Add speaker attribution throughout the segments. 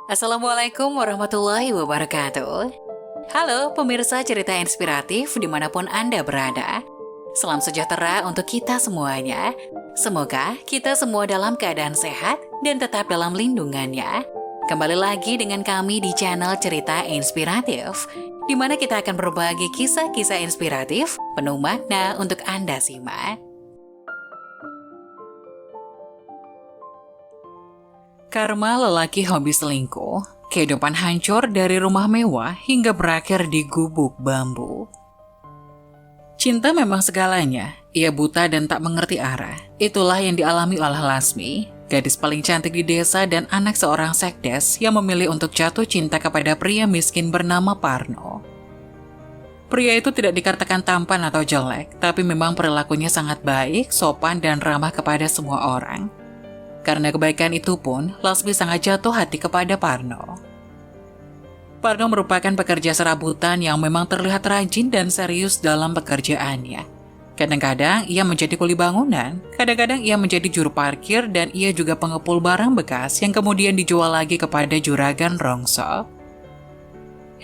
Speaker 1: Assalamualaikum warahmatullahi wabarakatuh. Halo pemirsa cerita inspiratif dimanapun Anda berada. Salam sejahtera untuk kita semuanya. Semoga kita semua dalam keadaan sehat dan tetap dalam lindungannya. Kembali lagi dengan kami di channel Cerita Inspiratif, di mana kita akan berbagi kisah-kisah inspiratif penuh makna untuk Anda simak. Karma lelaki hobi selingkuh, kehidupan hancur dari rumah mewah hingga berakhir di gubuk bambu. Cinta memang segalanya, ia buta dan tak mengerti arah. Itulah yang dialami oleh Lasmi, gadis paling cantik di desa dan anak seorang sekdes yang memilih untuk jatuh cinta kepada pria miskin bernama Parno. Pria itu tidak dikatakan tampan atau jelek, tapi memang perilakunya sangat baik, sopan, dan ramah kepada semua orang. Karena kebaikan itu pun, Lasmi sangat jatuh hati kepada Parno. Parno merupakan pekerja serabutan yang memang terlihat rajin dan serius dalam pekerjaannya. Kadang-kadang ia menjadi kuli bangunan, kadang-kadang ia menjadi juru parkir, dan ia juga pengepul barang bekas yang kemudian dijual lagi kepada juragan rongsok.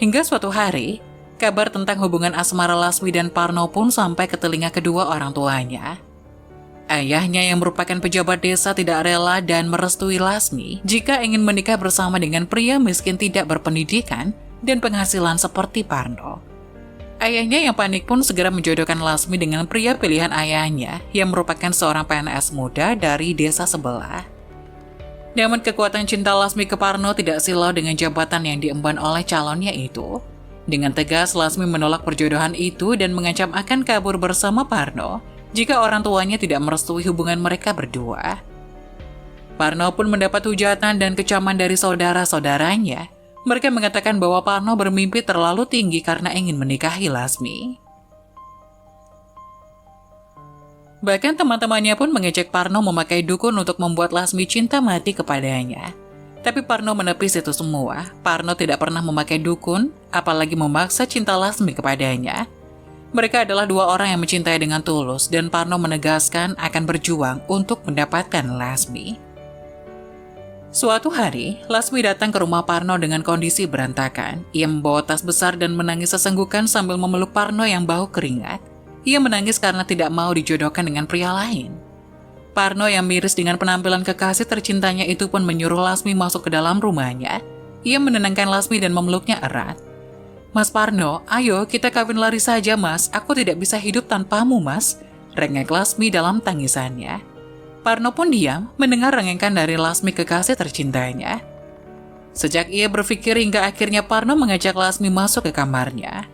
Speaker 1: Hingga suatu hari, kabar tentang hubungan asmara Lasmi dan Parno pun sampai ke telinga kedua orang tuanya. Ayahnya yang merupakan pejabat desa tidak rela dan merestui Lasmi jika ingin menikah bersama dengan pria miskin tidak berpendidikan dan penghasilan seperti Parno. Ayahnya yang panik pun segera menjodohkan Lasmi dengan pria pilihan ayahnya yang merupakan seorang PNS muda dari desa sebelah. Namun kekuatan cinta Lasmi ke Parno tidak silau dengan jabatan yang diemban oleh calonnya itu. Dengan tegas Lasmi menolak perjodohan itu dan mengancam akan kabur bersama Parno jika orang tuanya tidak merestui hubungan mereka berdua. Parno pun mendapat hujatan dan kecaman dari saudara-saudaranya. Mereka mengatakan bahwa Parno bermimpi terlalu tinggi karena ingin menikahi Lasmi. Bahkan teman-temannya pun mengejek Parno memakai dukun untuk membuat Lasmi cinta mati kepadanya. Tapi Parno menepis itu semua. Parno tidak pernah memakai dukun, apalagi memaksa cinta Lasmi kepadanya. Mereka adalah dua orang yang mencintai dengan tulus dan Parno menegaskan akan berjuang untuk mendapatkan Lasmi. Suatu hari, Lasmi datang ke rumah Parno dengan kondisi berantakan. Ia membawa tas besar dan menangis sesenggukan sambil memeluk Parno yang bau keringat. Ia menangis karena tidak mau dijodohkan dengan pria lain. Parno yang miris dengan penampilan kekasih tercintanya itu pun menyuruh Lasmi masuk ke dalam rumahnya. Ia menenangkan Lasmi dan memeluknya erat. "Mas Parno, ayo kita kawin lari saja mas, aku tidak bisa hidup tanpamu mas," rengek Lasmi dalam tangisannya. Parno pun diam mendengar rengekan dari Lasmi kekasih tercintanya. Sejak ia berpikir hingga akhirnya Parno mengajak Lasmi masuk ke kamarnya.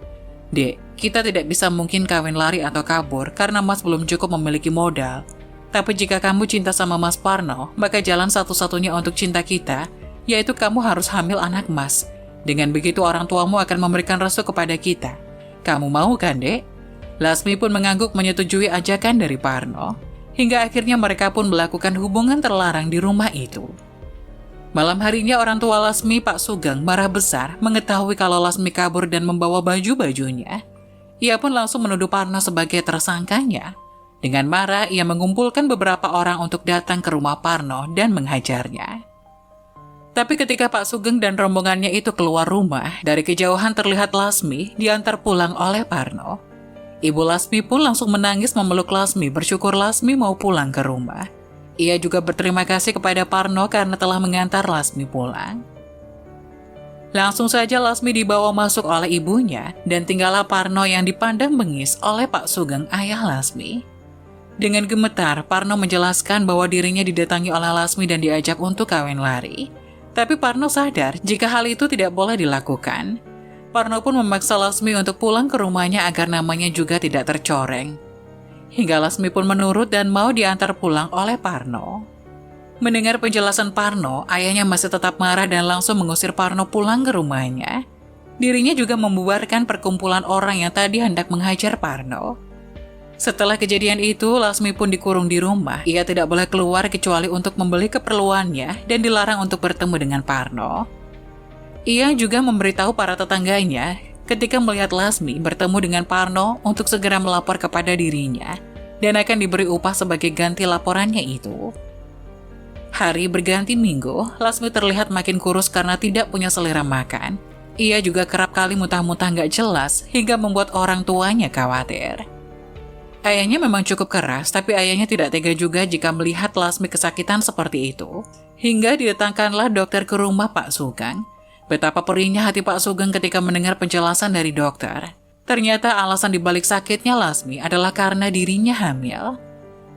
Speaker 1: "Dek, kita tidak bisa mungkin kawin lari atau kabur karena mas belum cukup memiliki modal. Tapi jika kamu cinta sama mas Parno, maka jalan satu-satunya untuk cinta kita, yaitu kamu harus hamil anak mas. Dengan begitu orang tuamu akan memberikan restu kepada kita. Kamu mau kan, Dek?" Lasmi pun mengangguk menyetujui ajakan dari Parno. Hingga akhirnya mereka pun melakukan hubungan terlarang di rumah itu. Malam harinya orang tua Lasmi, Pak Sugeng, marah besar mengetahui kalau Lasmi kabur dan membawa baju-bajunya. Ia pun langsung menuduh Parno sebagai tersangkanya. Dengan marah, ia mengumpulkan beberapa orang untuk datang ke rumah Parno dan menghajarnya. Tapi ketika Pak Sugeng dan rombongannya itu keluar rumah, dari kejauhan terlihat Lasmi diantar pulang oleh Parno. Ibu Lasmi pun langsung menangis memeluk Lasmi, bersyukur Lasmi mau pulang ke rumah. Ia juga berterima kasih kepada Parno karena telah mengantar Lasmi pulang. Langsung saja Lasmi dibawa masuk oleh ibunya, dan tinggallah Parno yang dipandang bengis oleh Pak Sugeng, ayah Lasmi. Dengan gemetar, Parno menjelaskan bahwa dirinya didatangi oleh Lasmi dan diajak untuk kawin lari. Tapi Parno sadar jika hal itu tidak boleh dilakukan. Parno pun memaksa Lasmi untuk pulang ke rumahnya agar namanya juga tidak tercoreng. Hingga Lasmi pun menurut dan mau diantar pulang oleh Parno. Mendengar penjelasan Parno, ayahnya masih tetap marah dan langsung mengusir Parno pulang ke rumahnya. Dirinya juga membubarkan perkumpulan orang yang tadi hendak menghajar Parno. Setelah kejadian itu, Lasmi pun dikurung di rumah. Ia tidak boleh keluar kecuali untuk membeli keperluannya dan dilarang untuk bertemu dengan Parno. Ia juga memberitahu para tetangganya ketika melihat Lasmi bertemu dengan Parno untuk segera melapor kepada dirinya dan akan diberi upah sebagai ganti laporannya itu. Hari berganti minggu, Lasmi terlihat makin kurus karena tidak punya selera makan. Ia juga kerap kali muntah-muntah nggak jelas hingga membuat orang tuanya khawatir. Ayahnya memang cukup keras, tapi ayahnya tidak tega juga jika melihat Lasmi kesakitan seperti itu. Hingga didatangkanlah dokter ke rumah Pak Sugeng. Betapa perihnya hati Pak Sugeng ketika mendengar penjelasan dari dokter. Ternyata alasan dibalik sakitnya Lasmi adalah karena dirinya hamil.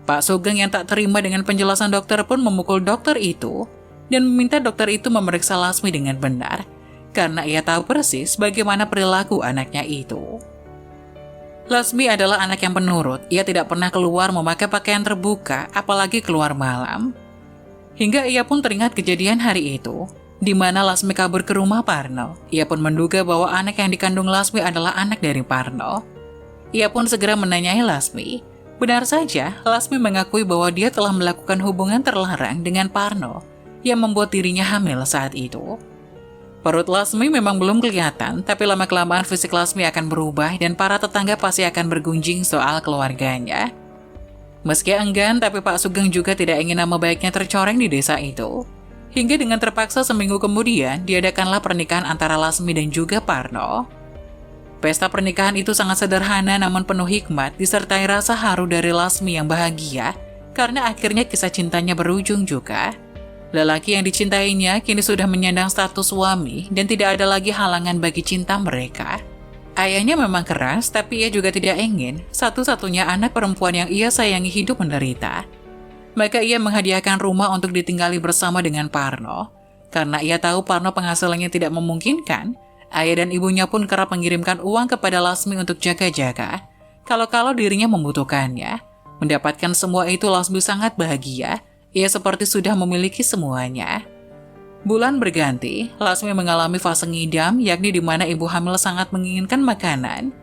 Speaker 1: Pak Sugeng yang tak terima dengan penjelasan dokter pun memukul dokter itu dan meminta dokter itu memeriksa Lasmi dengan benar, karena ia tahu persis bagaimana perilaku anaknya itu. Lasmi adalah anak yang penurut, ia tidak pernah keluar memakai pakaian terbuka, apalagi keluar malam. Hingga ia pun teringat kejadian hari itu, di mana Lasmi kabur ke rumah Parno. Ia pun menduga bahwa anak yang dikandung Lasmi adalah anak dari Parno. Ia pun segera menanyai Lasmi. Benar saja, Lasmi mengakui bahwa dia telah melakukan hubungan terlarang dengan Parno, yang membuat dirinya hamil saat itu. Perut Lasmi memang belum kelihatan, tapi lama-kelamaan fisik Lasmi akan berubah dan para tetangga pasti akan bergunjing soal keluarganya. Meski enggan, tapi Pak Sugeng juga tidak ingin nama baiknya tercoreng di desa itu. Hingga dengan terpaksa seminggu kemudian, diadakanlah pernikahan antara Lasmi dan juga Parno. Pesta pernikahan itu sangat sederhana namun penuh hikmat, disertai rasa haru dari Lasmi yang bahagia, karena akhirnya kisah cintanya berujung juga. Lelaki yang dicintainya kini sudah menyandang status suami dan tidak ada lagi halangan bagi cinta mereka. Ayahnya memang keras, tapi ia juga tidak ingin satu-satunya anak perempuan yang ia sayangi hidup menderita. Maka ia menghadiahkan rumah untuk ditinggali bersama dengan Parno. Karena ia tahu Parno penghasilannya tidak memungkinkan, ayah dan ibunya pun kerap mengirimkan uang kepada Lasmi untuk jaga-jaga. Kalau-kalau dirinya membutuhkannya. Mendapatkan semua itu Lasmi sangat bahagia, ia seperti sudah memiliki semuanya. Bulan berganti, Lasmi mengalami fase ngidam, yakni di mana ibu hamil sangat menginginkan makanan.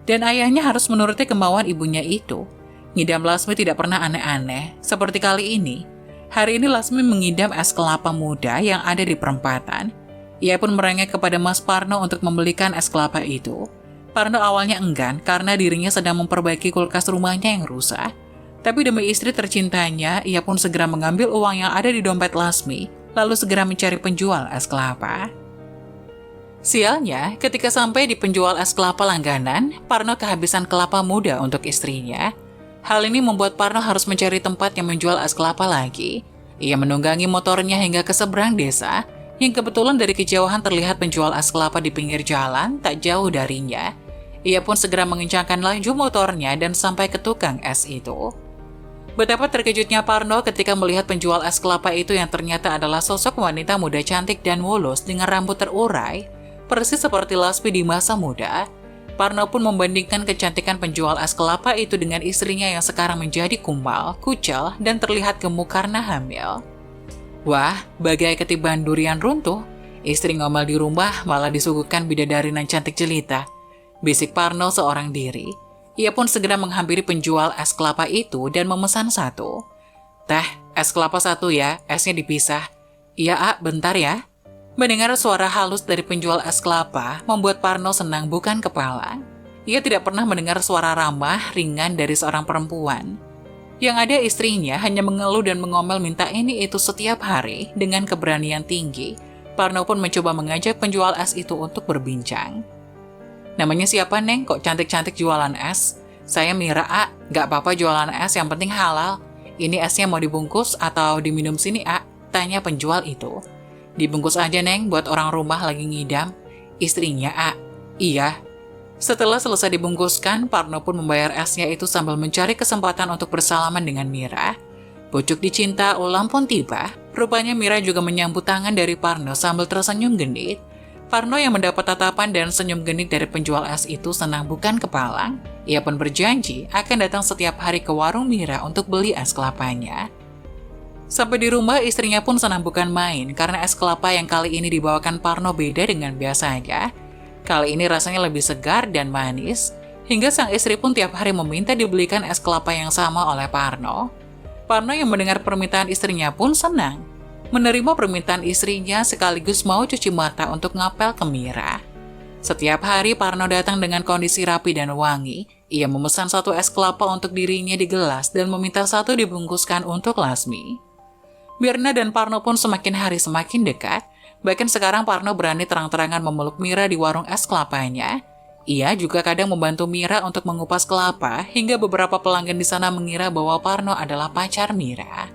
Speaker 1: Dan ayahnya harus menuruti kemauan ibunya itu. Ngidam Lasmi tidak pernah aneh-aneh, seperti kali ini. Hari ini Lasmi mengidam es kelapa muda yang ada di perempatan. Ia pun merengek kepada Mas Parno untuk membelikan es kelapa itu. Parno awalnya enggan karena dirinya sedang memperbaiki kulkas rumahnya yang rusak. Tapi demi istri tercintanya, ia pun segera mengambil uang yang ada di dompet Lasmi, lalu segera mencari penjual es kelapa. Sialnya, ketika sampai di penjual es kelapa langganan, Parno kehabisan kelapa muda untuk istrinya. Hal ini membuat Parno harus mencari tempat yang menjual es kelapa lagi. Ia menunggangi motornya hingga ke seberang desa, yang kebetulan dari kejauhan terlihat penjual es kelapa di pinggir jalan tak jauh darinya. Ia pun segera mengencangkan laju motornya dan sampai ke tukang es itu. Betapa terkejutnya Parno ketika melihat penjual es kelapa itu yang ternyata adalah sosok wanita muda cantik dan mulus dengan rambut terurai, persis seperti Lasmi di masa muda. Parno pun membandingkan kecantikan penjual es kelapa itu dengan istrinya yang sekarang menjadi kumal, kucel, dan terlihat gemuk karena hamil. Wah, bagai ketiban durian runtuh, istri ngomel di rumah malah disuguhkan bidadari nan cantik jelita. Bisik Parno seorang diri. Ia pun segera menghampiri penjual es kelapa itu dan memesan satu. Teh, es kelapa satu ya, esnya dipisah. Iya, bentar ya. Mendengar suara halus dari penjual es kelapa, membuat Parno senang bukan kepala. Ia tidak pernah mendengar suara ramah, ringan dari seorang perempuan. Yang ada istrinya hanya mengeluh dan mengomel minta ini itu setiap hari dengan keberanian tinggi. Parno pun mencoba mengajak penjual es itu untuk berbincang. Namanya siapa, Neng? Kok cantik-cantik jualan es? Saya Mira, A. Gak apa-apa jualan es, yang penting halal. Ini esnya mau dibungkus atau diminum sini, A? Tanya penjual itu. Dibungkus aja, Neng, buat orang rumah lagi ngidam. Istrinya, A. Iya. Setelah selesai dibungkuskan, Parno pun membayar esnya itu sambil mencari kesempatan untuk bersalaman dengan Mira. Pucuk dicinta ulang pun tiba. Rupanya Mira juga menyambut tangan dari Parno sambil tersenyum genit. Parno yang mendapat tatapan dan senyum genit dari penjual es itu senang bukan kepalang. Ia pun berjanji akan datang setiap hari ke warung Mira untuk beli es kelapanya. Sampai di rumah, istrinya pun senang bukan main karena es kelapa yang kali ini dibawakan Parno beda dengan biasanya. Kali ini rasanya lebih segar dan manis, hingga sang istri pun tiap hari meminta dibelikan es kelapa yang sama oleh Parno. Parno yang mendengar permintaan istrinya pun senang. Menerima permintaan istrinya sekaligus mau cuci mata untuk ngapel ke Mira. Setiap hari Parno datang dengan kondisi rapi dan wangi. Ia memesan satu es kelapa untuk dirinya di gelas dan meminta satu dibungkuskan untuk Lasmi. Mirna dan Parno pun semakin hari semakin dekat. Bahkan sekarang Parno berani terang-terangan memeluk Mira di warung es kelapanya. Ia juga kadang membantu Mira untuk mengupas kelapa, hingga beberapa pelanggan di sana mengira bahwa Parno adalah pacar Mira.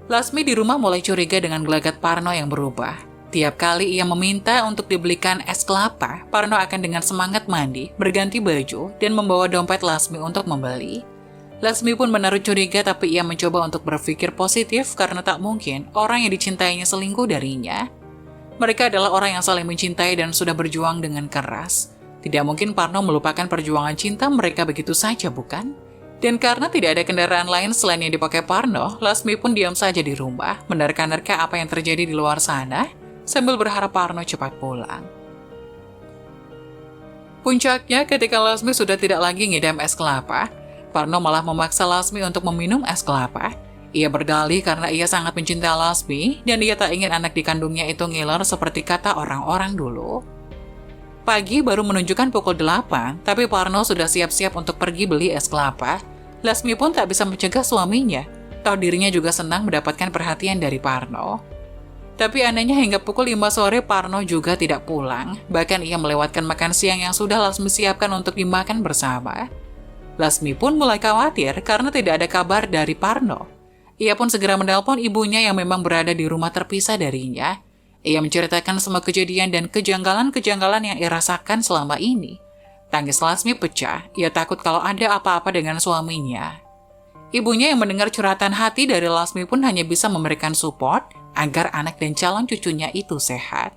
Speaker 1: Lasmi di rumah mulai curiga dengan gelagat Parno yang berubah. Tiap kali ia meminta untuk dibelikan es kelapa, Parno akan dengan semangat mandi, berganti baju, dan membawa dompet Lasmi untuk membeli. Lasmi pun menaruh curiga, tapi ia mencoba untuk berpikir positif karena tak mungkin orang yang dicintainya selingkuh darinya. Mereka adalah orang yang saling mencintai dan sudah berjuang dengan keras. Tidak mungkin Parno melupakan perjuangan cinta mereka begitu saja, bukan? Dan karena tidak ada kendaraan lain selain yang dipakai Parno, Lasmi pun diam saja di rumah, menerka-nerka apa yang terjadi di luar sana, sambil berharap Parno cepat pulang. Puncaknya, ketika Lasmi sudah tidak lagi ngidam es kelapa, Parno malah memaksa Lasmi untuk meminum es kelapa. Ia berdalih karena ia sangat mencintai Lasmi dan ia tak ingin anak dikandungnya itu ngiler seperti kata orang-orang dulu. Pagi baru menunjukkan pukul 8, tapi Parno sudah siap-siap untuk pergi beli es kelapa. Lasmi pun tak bisa mencegah suaminya. Tahu dirinya juga senang mendapatkan perhatian dari Parno. Tapi anehnya hingga pukul 5 sore Parno juga tidak pulang. Bahkan ia melewatkan makan siang yang sudah Lasmi siapkan untuk dimakan bersama. Lasmi pun mulai khawatir karena tidak ada kabar dari Parno. Ia pun segera menelpon ibunya yang memang berada di rumah terpisah darinya. Ia menceritakan semua kejadian dan kejanggalan-kejanggalan yang ia rasakan selama ini. Tangis Lasmi pecah, ia takut kalau ada apa-apa dengan suaminya. Ibunya yang mendengar curhatan hati dari Lasmi pun hanya bisa memberikan support agar anak dan calon cucunya itu sehat.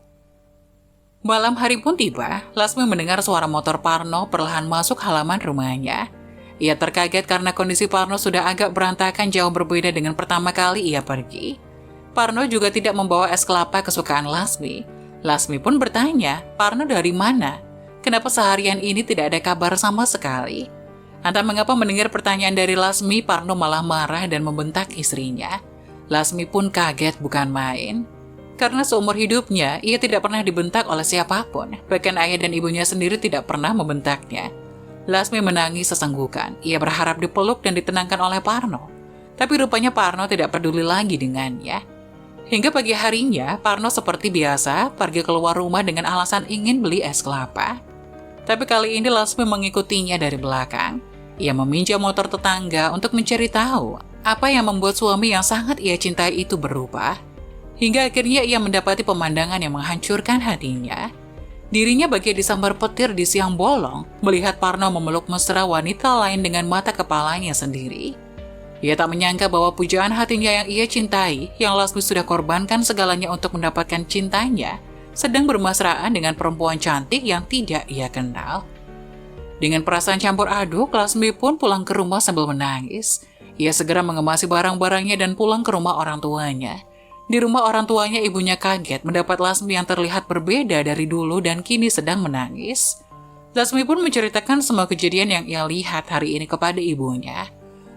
Speaker 1: Malam hari pun tiba, Lasmi mendengar suara motor Parno perlahan masuk halaman rumahnya. Ia terkaget karena kondisi Parno sudah agak berantakan jauh berbeda dengan pertama kali ia pergi. Parno juga tidak membawa es kelapa kesukaan Lasmi. Lasmi pun bertanya, Parno dari mana? Kenapa seharian ini tidak ada kabar sama sekali? Entah mengapa mendengar pertanyaan dari Lasmi, Parno malah marah dan membentak istrinya. Lasmi pun kaget bukan main. Karena seumur hidupnya, ia tidak pernah dibentak oleh siapapun. Bahkan ayah dan ibunya sendiri tidak pernah membentaknya. Lasmi menangis sesenggukan. Ia berharap dipeluk dan ditenangkan oleh Parno. Tapi rupanya Parno tidak peduli lagi dengannya. Hingga pagi harinya, Parno seperti biasa pergi keluar rumah dengan alasan ingin beli es kelapa. Tapi kali ini Lasmi mengikutinya dari belakang. Ia meminjam motor tetangga untuk mencari tahu apa yang membuat suami yang sangat ia cintai itu berubah. Hingga akhirnya ia mendapati pemandangan yang menghancurkan hatinya. Dirinya bagai disambar petir di siang bolong, melihat Parno memeluk mesra wanita lain dengan mata kepalanya sendiri. Ia tak menyangka bahwa pujaan hatinya yang ia cintai, yang Lasmi sudah korbankan segalanya untuk mendapatkan cintanya, sedang bermesraan dengan perempuan cantik yang tidak ia kenal. Dengan perasaan campur aduk, Lasmi pun pulang ke rumah sambil menangis. Ia segera mengemasi barang-barangnya dan pulang ke rumah orang tuanya. Di rumah orang tuanya, ibunya kaget mendapat Lasmi yang terlihat berbeda dari dulu dan kini sedang menangis. Lasmi pun menceritakan semua kejadian yang ia lihat hari ini kepada ibunya.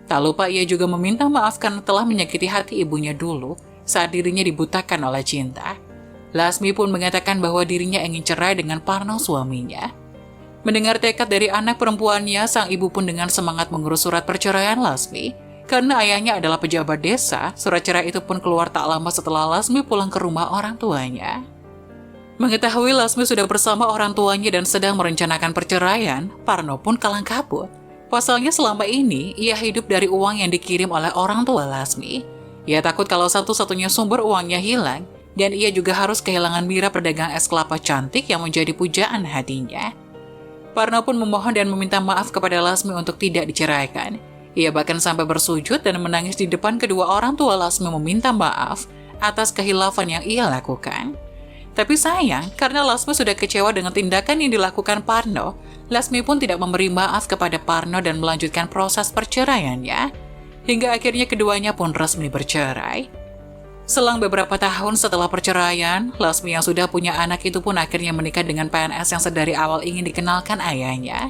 Speaker 1: Tak lupa ia juga meminta maaf karena telah menyakiti hati ibunya dulu saat dirinya dibutakan oleh cinta. Lasmi pun mengatakan bahwa dirinya ingin cerai dengan Parno suaminya. Mendengar tekad dari anak perempuannya, sang ibu pun dengan semangat mengurus surat perceraian Lasmi. Karena ayahnya adalah pejabat desa, surat cerai itu pun keluar tak lama setelah Lasmi pulang ke rumah orang tuanya. Mengetahui Lasmi sudah bersama orang tuanya dan sedang merencanakan perceraian, Parno pun kalang kabut. Pasalnya selama ini, ia hidup dari uang yang dikirim oleh orang tua Lasmi. Ia takut kalau satu-satunya sumber uangnya hilang, dan ia juga harus kehilangan Mira pedagang es kelapa cantik yang menjadi pujaan hatinya. Parno pun memohon dan meminta maaf kepada Lasmi untuk tidak diceraikan. Ia bahkan sampai bersujud dan menangis di depan kedua orang tua Lasmi meminta maaf atas kehilafan yang ia lakukan. Tapi sayang, karena Lasmi sudah kecewa dengan tindakan yang dilakukan Parno, Lasmi pun tidak memberi maaf kepada Parno dan melanjutkan proses perceraiannya. Hingga akhirnya keduanya pun resmi bercerai. Selang beberapa tahun setelah perceraian, Lasmi yang sudah punya anak itu pun akhirnya menikah dengan PNS yang sedari awal ingin dikenalkan ayahnya.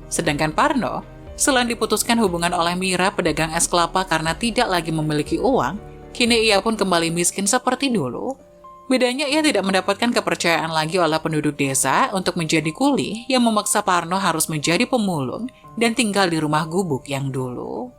Speaker 1: Sedangkan Parno, selain diputuskan hubungan oleh Mira pedagang es kelapa karena tidak lagi memiliki uang, kini ia pun kembali miskin seperti dulu. Bedanya ia tidak mendapatkan kepercayaan lagi oleh penduduk desa untuk menjadi kuli yang memaksa Parno harus menjadi pemulung dan tinggal di rumah gubuk yang dulu.